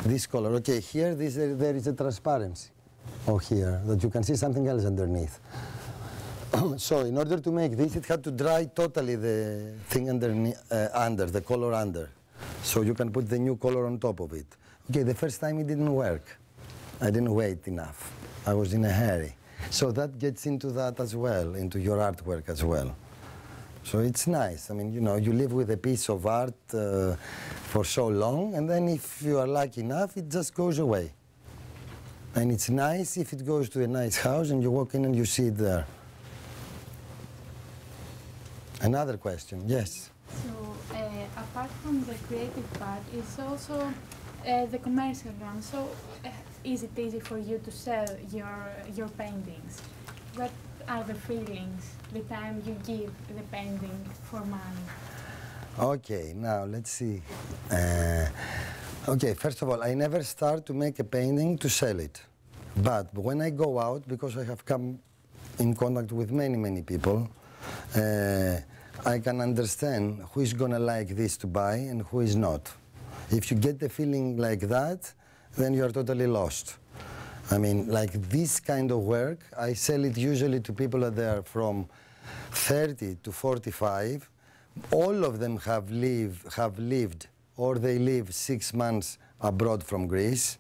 this color, okay, here there is a transparency, or here, that you can see something else underneath. So in order to make this, it had to dry totally the thing underneath, the color under, so you can put the new color on top of it. Okay, the first time it didn't work. I didn't wait enough. I was in a hurry. So that gets into that as well, into your artwork as well. So it's nice. I mean, you know, you live with a piece of art for so long, and then if you are lucky enough, it just goes away. And it's nice if it goes to a nice house and you walk in and you see it there. Another question, yes? So, apart from the creative part, it's also the commercial one. So, is it easy for you to sell your paintings? What are the feelings the time you give the painting for money? Okay, now let's see. Okay, first of all, I never start to make a painting to sell it. But when I go out, because I have come in contact with many, many people, I can understand who is going to like this to buy and who is not. If you get the feeling like that, then you are totally lost. I mean, like this kind of work, I sell it usually to people that are from 30 to 45. All of them have lived, or they live 6 months abroad from Greece.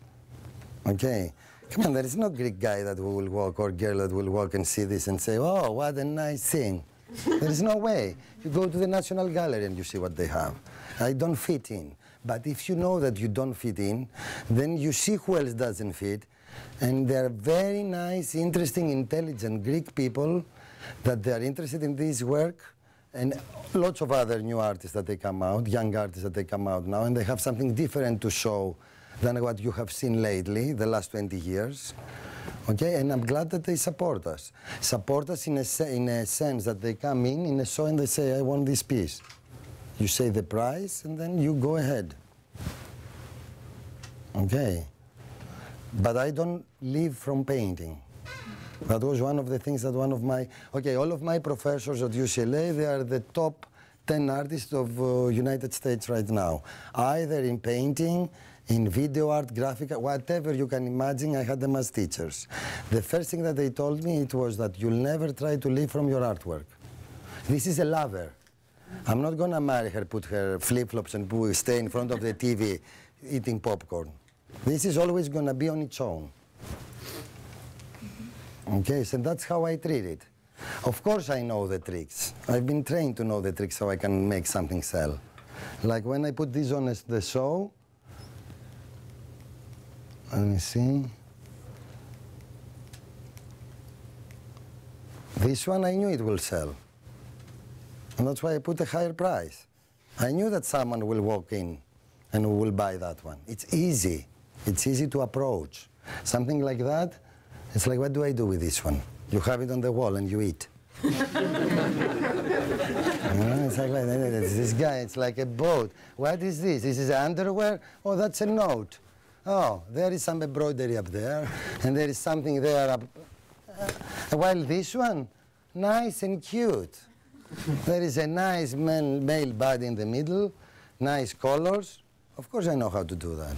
Okay? Come on, there is no Greek guy that will walk, or girl that will walk and see this and say, oh, what a nice thing. There is no way. You go to the National Gallery and you see what they have. I don't fit in. But if you know that you don't fit in, then you see who else doesn't fit. And they're very nice, interesting, intelligent Greek people that they're interested in this work, and lots of other new artists that they come out, young artists that they come out now, and they have something different to show than what you have seen lately, the last 20 years. Okay, and I'm glad that they support us. Support us in a sense that they come in a show and they say, I want this piece. You say the price, and then you go ahead. Okay. But I don't live from painting. That was one of the things that one of my, okay, all of my professors at UCLA, they are the top 10 artists of United States right now. Either in painting, in video art, graphic, whatever you can imagine, I had them as teachers. The first thing that they told me, it was that you'll never try to live from your artwork. This is a lover. I'm not going to marry her, put her flip-flops and stay in front of the TV eating popcorn. This is always going to be on its own. Okay, so that's how I treat it. Of course I know the tricks. I've been trained to know the tricks so I can make something sell. Like when I put this on the show, let me see. This one I knew it will sell. And that's why I put a higher price. I knew that someone will walk in and will buy that one. It's easy. It's easy to approach. Something like that, it's like, what do I do with this one? You have it on the wall and you eat. You know, it's like this guy, it's like a boat. What is this? This is underwear? Oh, that's a note. Oh, there is some embroidery up there, and there is something there up. While this one, nice and cute. There is a nice male body in the middle, nice colors. Of course I know how to do that.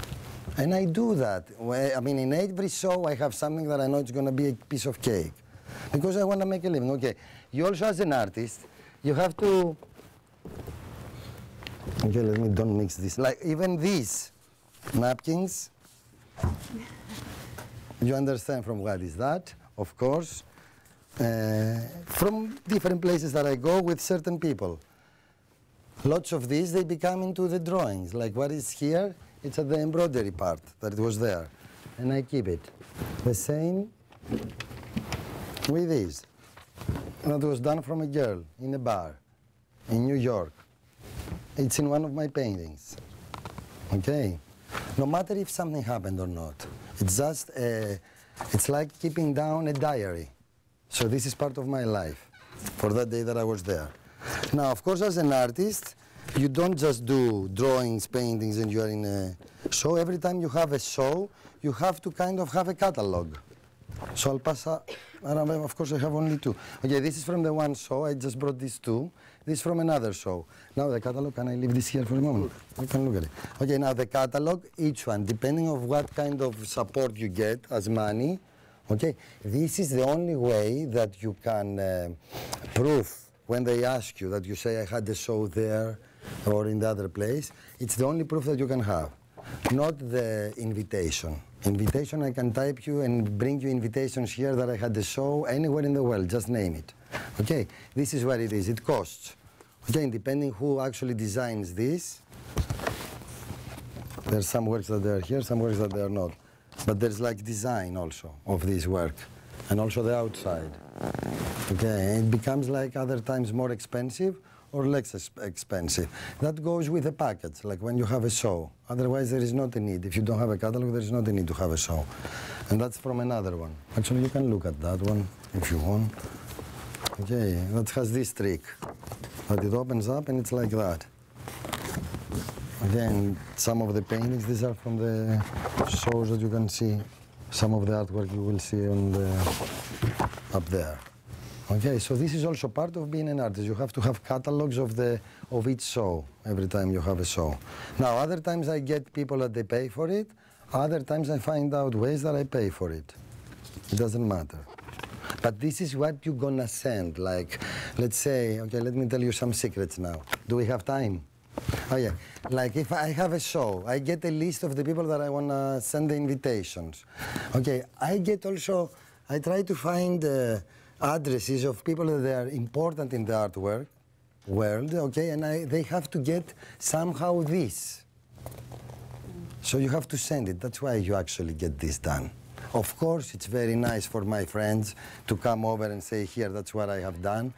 And I do that. I mean, in every show I have something that I know it's going to be a piece of cake. Because I want to make a living. Okay, you also as an artist, you have to... Okay, let me don't mix this. Like even these napkins, you understand from what is that, of course. From different places that I go with certain people. Lots of these, they become into the drawings. Like what is here, it's at the embroidery part that was there. And I keep it. The same with these. That was done from a girl in a bar in New York. It's in one of my paintings. Okay? No matter if something happened or not. It's just, it's like keeping down a diary. So this is part of my life for that day that I was there. Now, of course, as an artist, you don't just do drawings, paintings, and you are in a show. Every time you have a show, you have to kind of have a catalog. So I'll pass around. Of course, I have only two. Okay, this is from the one show. I just brought these two. This is from another show. Now the catalog, can I leave this here for a moment? You can look at it. Okay, now the catalog, each one, depending on what kind of support you get as money, okay, this is the only way that you can prove when they ask you that you say, I had a show there or in the other place. It's the only proof that you can have, not the invitation. Invitation, I can type you and bring you invitations here that I had a show anywhere in the world, just name it. Okay, this is what it is, it costs. Okay, depending who actually designs this, there's some works that they are here, some works that they are not. But there's like design also of this work, and also the outside. Okay, it becomes like other times more expensive or less expensive. That goes with the package, like when you have a show. Otherwise, there is not a need. If you don't have a catalog, there is not a need to have a show. And that's from another one. Actually, you can look at that one if you want. Okay, that has this trick, that it opens up and it's like that. Again, some of the paintings, these are from the shows that you can see. Some of the artwork you will see on the, up there. Okay, so this is also part of being an artist. You have to have catalogs of each show every time you have a show. Now, other times I get people that they pay for it. Other times I find out ways that I pay for it. It doesn't matter. But this is what you're gonna send. Like, let's say, okay, let me tell you some secrets now. Do we have time? Oh yeah, like if I have a show, I get a list of the people that I wanna send the invitations. Okay, I get also, I try to find addresses of people that they are important in the artwork world, okay, and they have to get somehow this. So you have to send it. That's why you actually get this done. Of course, it's very nice for my friends to come over and say, here, that's what I have done.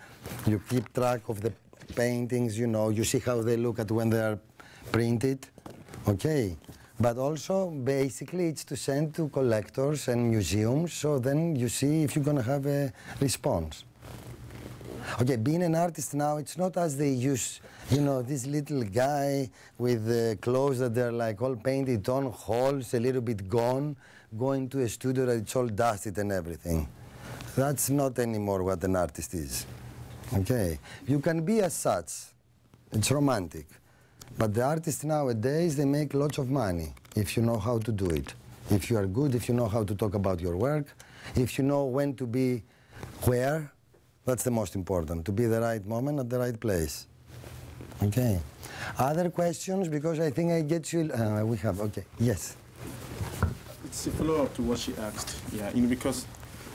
You keep track of the paintings, you know, you see how they look at when they are printed, okay. But also, basically, it's to send to collectors and museums, so then you see if you're gonna have a response. Okay, being an artist now, it's not as they use, you know, this little guy with clothes that they're like all painted on, holes, a little bit gone, going to a studio that it's all dusted and everything. That's not anymore what an artist is, okay? You can be as such, it's romantic. But the artists nowadays, they make lots of money if you know how to do it. If you are good, if you know how to talk about your work, if you know when to be where, that's the most important, to be the right moment at the right place. Okay. Other questions, because I think I get you, we have, okay, yes. It's a follow-up to what she asked, yeah, you know, because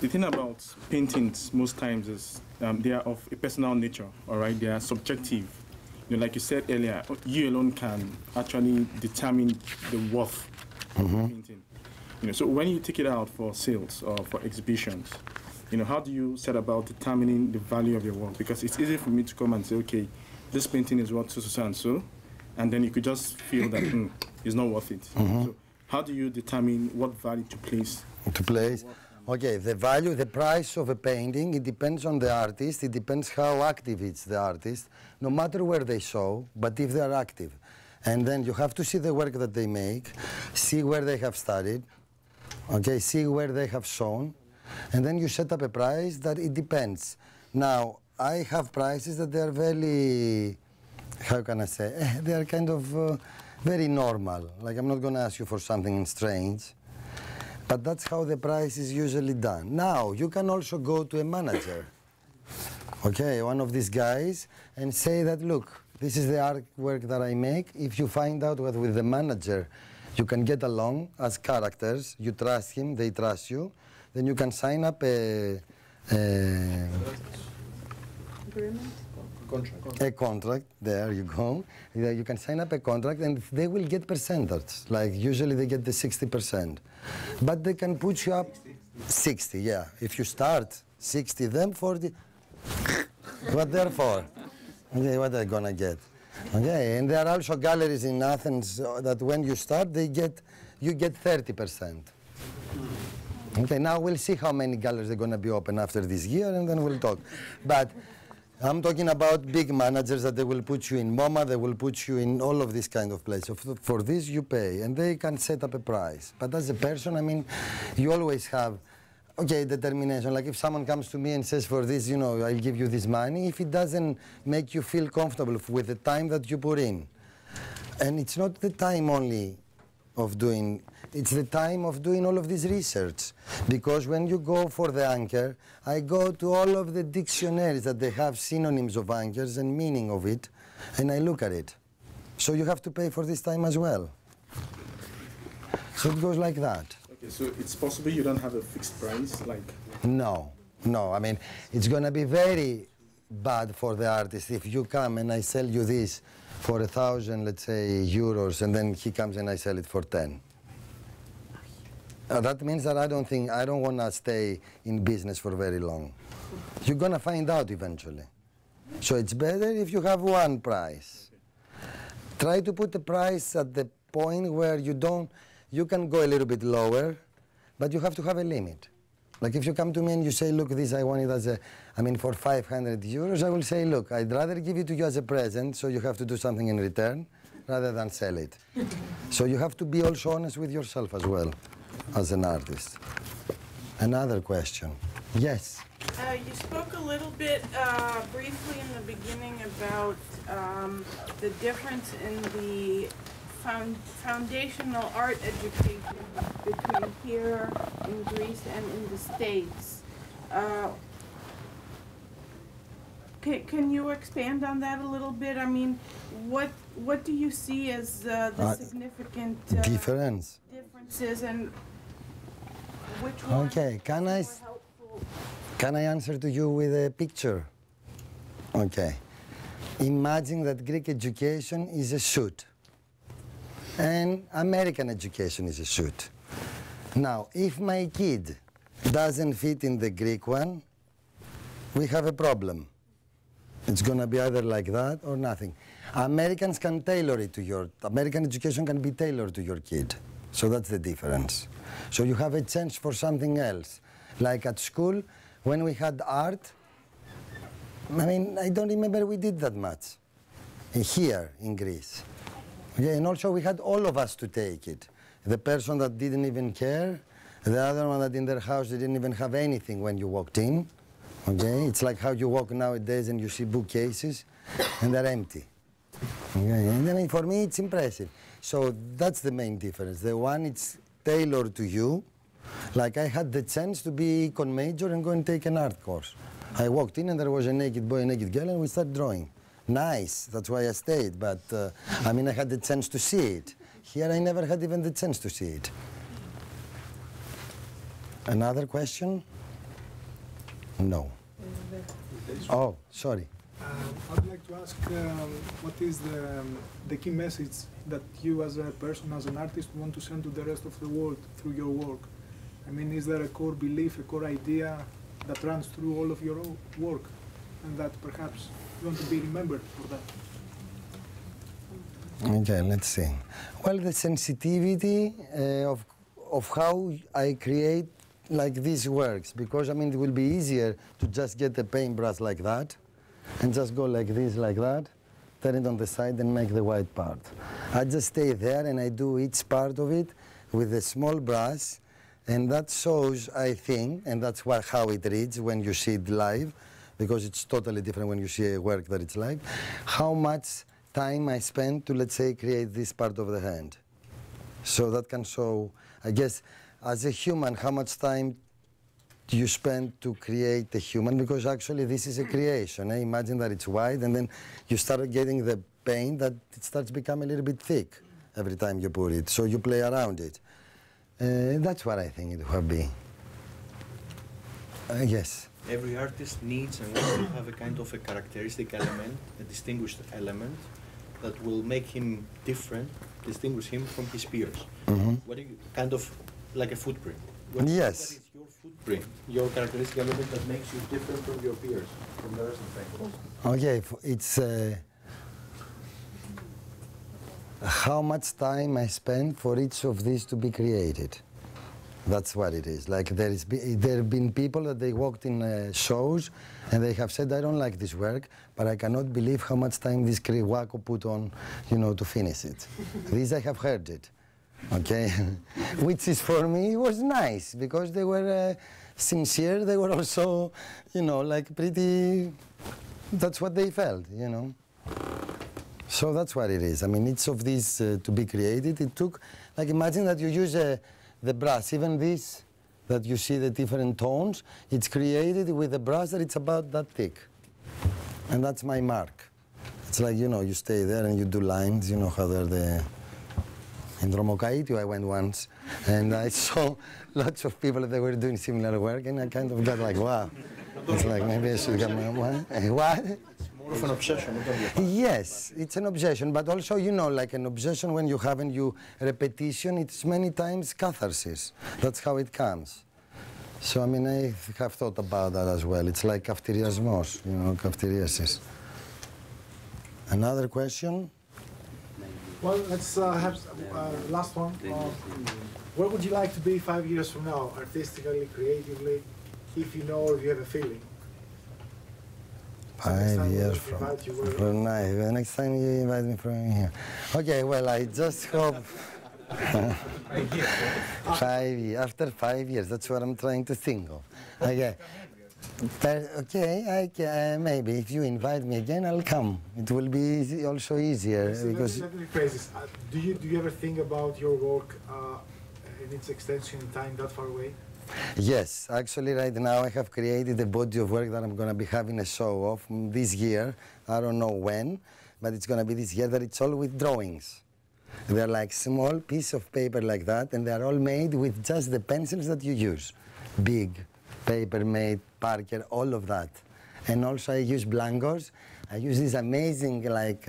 the thing about paintings most times is they are of a personal nature, all right, they are subjective. You know, like you said earlier, you alone can actually determine the worth of the painting. You know, so when you take it out for sales or for exhibitions, you know, how do you set about determining the value of your work? Because it's easy for me to come and say, okay, this painting is worth so and so, and then you could just feel that it's not worth it. So how do you determine what value to place? To place? Okay, the value, the price of a painting, it depends on the artist, it depends how active it's the artist, no matter where they show, but if they are active. And then you have to see the work that they make, see where they have studied, okay, see where they have shown, and then you set up a price that it depends. Now, I have prices that they are very, how can I say, they are kind of very normal. Like, I'm not going to ask you for something strange. But that's how the price is usually done. Now, you can also go to a manager, okay, one of these guys, and say that, look, this is the artwork that I make. If you find out what with the manager you can get along as characters, you trust him, they trust you, then you can sign up a contract, there you go. You can sign up a contract and they will get percentage. Like usually they get the 60%. But they can put you up 60, yeah. If you start 60, them 40, what they're for? Okay, what are they gonna get? Okay, and there are also galleries in Athens that when you start, you get 30%. Okay, now we'll see how many galleries are gonna be open after this year and then we'll talk. But I'm talking about big managers that they will put you in MoMA, they will put you in all of these kind of places. For this you pay, and they can set up a price. But as a person, I mean, you always have okay, determination. Like if someone comes to me and says, for this, you know, I'll give you this money, if it doesn't make you feel comfortable with the time that you put in, and it's not the time only of doing, it's the time of doing all of this research. Because when you go for the anchor, I go to all of the dictionaries that they have synonyms of anchors and meaning of it, and I look at it. So you have to pay for this time as well. So it goes like that. Okay, so it's possible you don't have a fixed price, like? No, no. I mean, it's going to be very bad for the artist if you come and I sell you this for 1,000, let's say, euros, and then he comes and I sell it for 10. That means that I don't want to stay in business for very long. You're going to find out eventually. So it's better if you have one price. Try to put the price at the point where you can go a little bit lower, but you have to have a limit. Like if you come to me and you say, look, this I want it as a, for 500 euros, I will say, look, I'd rather give it to you as a present, so you have to do something in return, rather than sell it. So you have to be also honest with yourself as well, as an artist. Another question. Yes? You spoke a little bit briefly in the beginning about the difference in the foundational art education between here in Greece and in the States. Can you expand on that a little bit? I mean, what do you see as the significant differences, and which one okay, is more helpful? Can I answer to you with a picture? Okay. Imagine that Greek education is a suit, and American education is a suit. Now, if my kid doesn't fit in the Greek one, we have a problem. It's going to be either like that or nothing. Americans can tailor it to American education can be tailored to your kid. So that's the difference. So you have a chance for something else. Like at school, when we had art, I don't remember we did that much here in Greece. Okay, and also we had all of us to take it. The person that didn't even care, the other one that in their house they didn't even have anything when you walked in. Okay, it's like how you walk nowadays and you see bookcases and they're empty. Okay, and for me it's impressive. So that's the main difference. The one it's tailored to you. Like I had the chance to be econ major and go and take an art course. I walked in and there was a naked boy, a naked girl, and we started drawing. Nice, that's why I stayed, but I had the chance to see it. Here I never had even the chance to see it. Another question? No. Oh, sorry. I'd like to ask what is the key message that you as a person, as an artist, want to send to the rest of the world through your work? Is there a core belief, a core idea that runs through all of your work, and that perhaps you want to be remembered for that? Okay, let's see. Well, the sensitivity of how I create like these works, because it will be easier to just get a paintbrush like that and just go like this, like that, turn it on the side and make the white part. I just stay there and I do each part of it with a small brush, and that shows, I think, and that's how it reads when you see it live, because it's totally different when you see a work that it's live, how much time I spend to, let's say, create this part of the hand. So that can show, I guess, as a human, how much time do you spend to create a human, because actually this is a creation. Imagine that it's white and then you start getting the paint that it starts becoming a little bit thick every time you put it. So you play around it. That's what I think it would be. Yes? Every artist needs and wants to have a kind of a characteristic element, a distinguished element that will make him different, distinguish him from his peers. Mm-hmm. What do you, kind of like a footprint? Yes. What is your footprint, your characteristic element that makes you different from your peers, from the rest of the people? Okay, it's how much time I spend for each of these to be created. That's what it is. Like there have been people that they walked in shows and they have said, I don't like this work, but I cannot believe how much time this Kriwako put on, to finish it. This I have heard it. Okay, which is for me was nice, because they were sincere. They were also, you know, like pretty, that's what they felt, you know. So that's what it is. I mean, each of these to be created, it took, like imagine that you use the brush, even this, that you see the different tones, it's created with a brush that it's about that thick. And that's my mark. It's like, you know, you stay there and you do lines, you know how they're the... In Dromokaitio I went once, and I saw lots of people that were doing similar work, and I kind of got like, wow. It's like, maybe I should get my what? It's more of an obsession. Yes, it's an obsession, but also, you know, like an obsession when you haven't repetition, it's many times catharsis. That's how it comes. So, I mean, I have thought about that as well. It's like kafteriasmos, you know, kafteriasis. Another question? Well, let's have last one. Where would you like to be 5 years from now, artistically, creatively, if you know or if you have a feeling? 5 years from now, the next time you invite me from here. Okay, well, I just hope 5 years, after 5 years, that's what I'm trying to think of. Okay. Okay, maybe if you invite me again, I'll come. It will be also easier. Because do you ever think about your work and its extension in time that far away? Yes, actually right now I have created a body of work that I'm going to be having a show of this year. I don't know when, but it's going to be this year, that it's all with drawings. They're like small piece of paper like that, and they're all made with just the pencils that you use. Big, paper made, Parker, all of that. And also I use blancos. I use these amazing like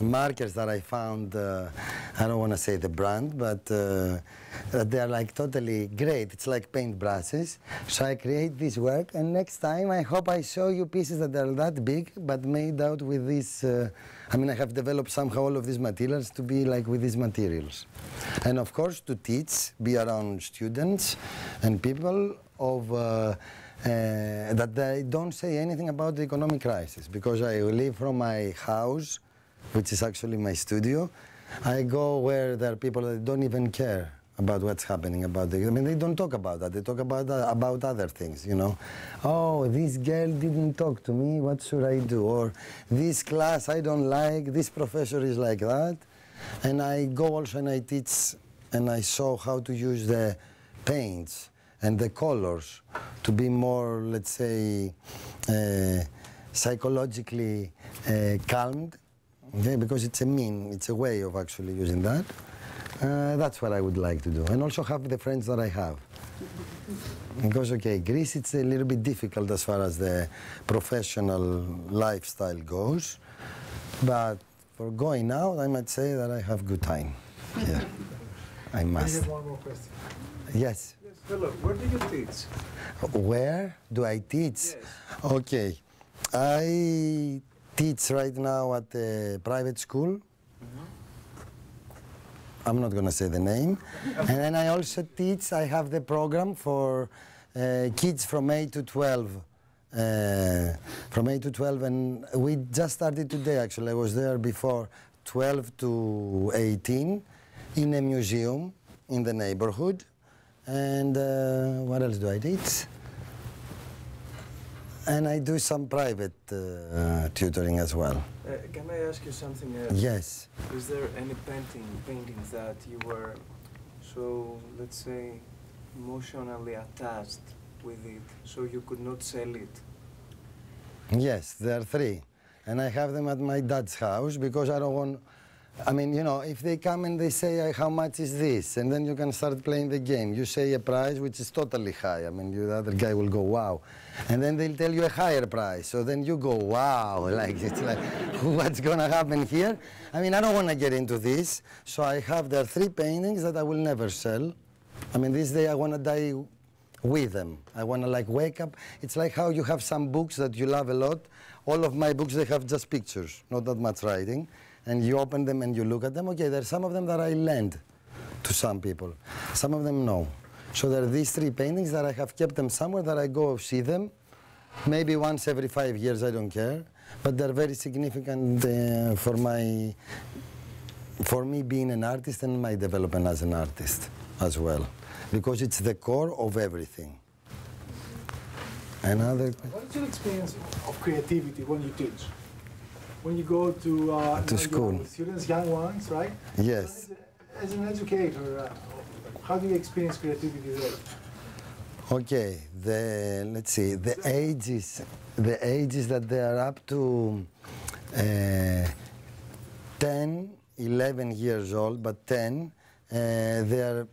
markers that I found, I don't want to say the brand, but they're like totally great. It's like paint brushes. So I create this work, and next time I hope I show you pieces that are that big, but made out with this, I mean, I have developed somehow all of these materials to be like with these materials. And of course to teach, be around students and people of that they don't say anything about the economic crisis, because I live from my house, which is actually my studio. I go where there are people that don't even care about what's happening about the, I mean, they don't talk about that. They talk about other things, you know. Oh, this girl didn't talk to me, what should I do? Or this class I don't like, this professor is like that. And I go also and I teach and I show how to use the paints and the colors to be more, let's say, psychologically calmed, okay? Because it's a way of actually using that. That's what I would like to do. And also have the friends that I have. Because, okay, Greece, it's a little bit difficult as far as the professional lifestyle goes. But for going out, I might say that I have good time here. I must. I have one more question. Yes. Hello, where do you teach? Where do I teach? Yes. Okay, I teach right now at a private school. I'm not going to say the name. And then I also teach, I have the program for kids from 8 to 12. From 8 to 12, and we just started today actually. I was there before, 12 to 18, in a museum in the neighborhood. And what else do I teach? And I do some private tutoring as well. Can I ask you something else? Yes. Is there any paintings that you were so, let's say, emotionally attached with it, so you could not sell it? Yes, there are 3. And I have them at my dad's house because I don't want, I mean, you know, if they come and they say, how much is this? And then you can start playing the game. You say a price which is totally high. I mean, the other guy will go, wow. And then they'll tell you a higher price. So then you go, wow. Like, it's like, what's going to happen here? I mean, I don't want to get into this. So I have, there are 3 paintings that I will never sell. I mean, this day I want to die with them. I want to like wake up. It's like how you have some books that you love a lot. All of my books, they have just pictures, not that much writing. And you open them and you look at them. Okay, there's some of them that I lend to some people. Some of them, no. So there are these 3 paintings that I have kept them somewhere that I go see them. Maybe once every 5 years, I don't care. But they're very significant for me being an artist and my development as an artist as well. Because it's the core of everything. Another What is your experience of creativity when you teach? When you go to school. Students, young ones, right? Yes. As an educator, how do you experience creativity there? Okay, let's see, the ages that they are up to 10, 11 years old, but 10, they are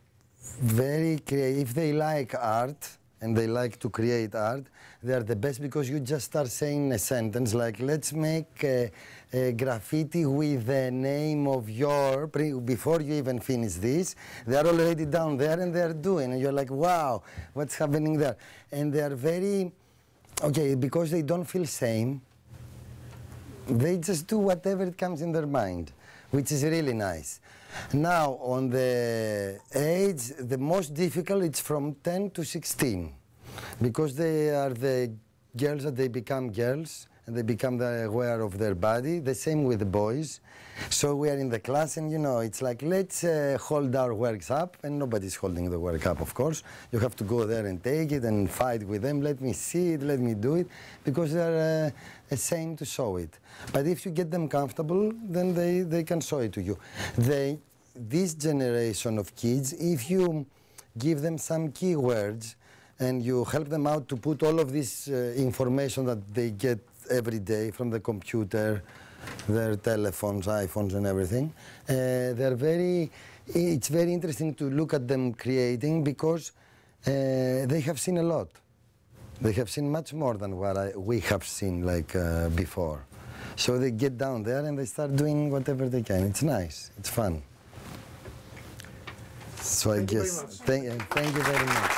very creative. If they like art and they like to create art, they are the best, because you just start saying a sentence like, let's make a graffiti with the name of your, before you even finish this, they are already down there and they are doing, and you're like, wow, what's happening there? And they are very, okay, because they don't feel shame, they just do whatever it comes in their mind, which is really nice. Now, on the age, the most difficult, it's from 10 to 16, because they are the girls that they become girls, and they become aware of their body. The same with the boys. So we are in the class, and you know, it's like, let's hold our works up, and nobody's holding the work up, of course. You have to go there and take it and fight with them. Let me see it, let me do it, because they're ashamed to show it. But if you get them comfortable, then they can show it to you. This generation of kids, if you give them some keywords and you help them out to put all of this information that they get every day from the computer, their telephones, iPhones and everything, it's very interesting to look at them creating, because they have seen a lot. They have seen much more than what we have seen before. So they get down there and they start doing whatever they can. It's nice, it's fun. So I guess, thank you very much.